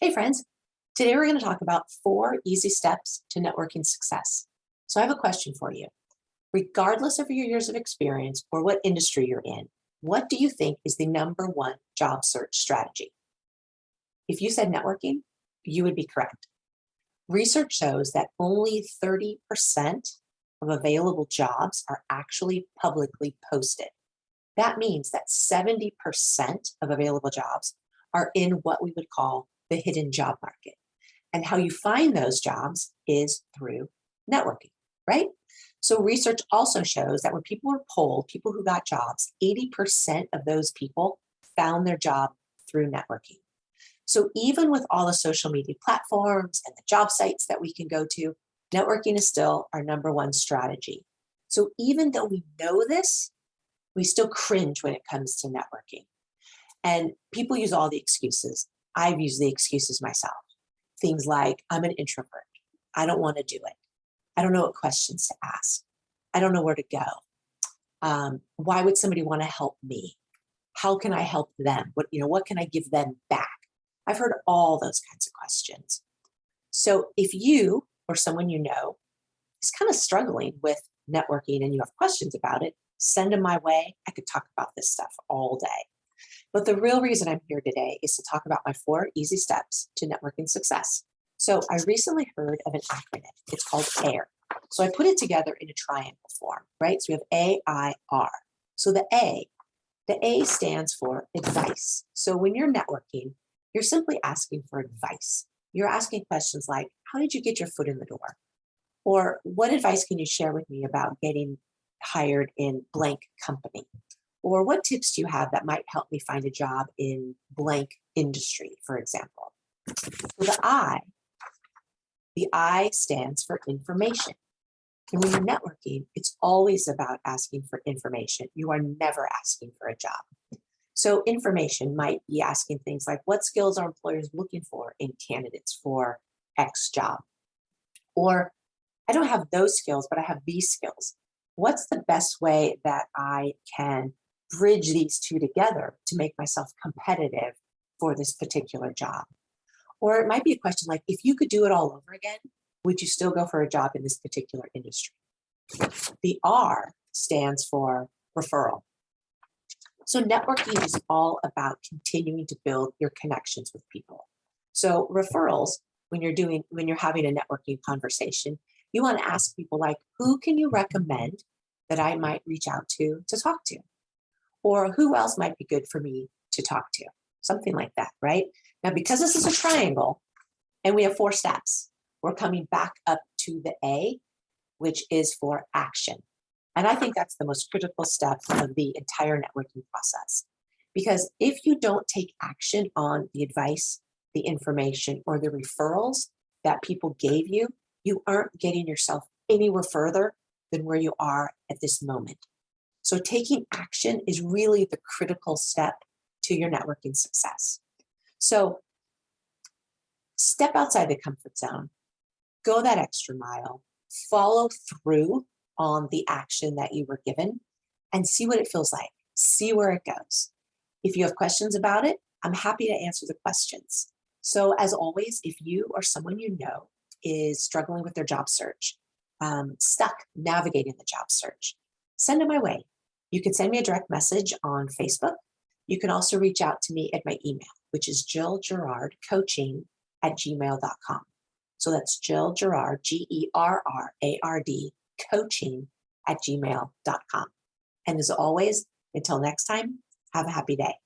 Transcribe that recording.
Hey friends, today we're going to talk about 4 easy steps to networking success. So I have a question for you. Regardless of your years of experience or what industry you're in, what do you think is the number one job search strategy? If you said networking, you would be correct. Research shows that only 30% of available jobs are actually publicly posted. That means that 70% of available jobs are in what we would call the hidden job market. And how you find those jobs is through networking, right? So research also shows that when people were polled, people who got jobs, 80% of those people found their job through networking. So even with all the social media platforms and the job sites that we can go to, networking is still our number one strategy. So even though we know this, we still cringe when it comes to networking. And people use all the excuses. I've used the excuses myself. Things like, I'm an introvert. I don't want to do it. I don't know what questions to ask. I don't know where to go. Why would somebody want to help me? How can I help them? What can I give them back? I've heard all those kinds of questions. So if you or someone you know is kind of struggling with networking and you have questions about it, send them my way. I could talk about this stuff all day. But the real reason I'm here today is to talk about my 4 easy steps to networking success. So I recently heard of an acronym. It's called AIR. So I put it together in a triangle form, right? So we have AIR. So the A stands for advice. So when you're networking, you're simply asking for advice. You're asking questions like, how did you get your foot in the door? Or what advice can you share with me about getting hired in blank company? Or what tips do you have that might help me find a job in blank industry, for example? So the I stands for information. And when you're networking, it's always about asking for information. You are never asking for a job. So information might be asking things like, what skills are employers looking for in candidates for X job? Or I don't have those skills, but I have these skills. What's the best way that I can bridge these two together to make myself competitive for this particular job? Or it might be a question like, if you could do it all over again, would you still go for a job in this particular industry? The R stands for referral. So networking is all about continuing to build your connections with people. So referrals, when you're having a networking conversation, you want to ask people like, who can you recommend that I might reach out to talk to? Or who else might be good for me to talk to? Something like that, right? Now, because this is a triangle and we have 4 steps, we're coming back up to the A, which is for action. And I think that's the most critical step of the entire networking process. Because if you don't take action on the advice, the information, or the referrals that people gave you, you aren't getting yourself anywhere further than where you are at this moment. So taking action is really the critical step to your networking success. So step outside the comfort zone, go that extra mile, follow through on the action that you were given, and see what it feels like. See where it goes. If you have questions about it, I'm happy to answer the questions. So as always, if you or someone you know is struggling with their job search, stuck navigating the job search, send it my way. You can send me a direct message on Facebook. You can also reach out to me at my email, which is jillgerardcoaching@gmail.com. So that's Jill Gerard, Gerrard, coaching@gmail.com. And as always, until next time, have a happy day.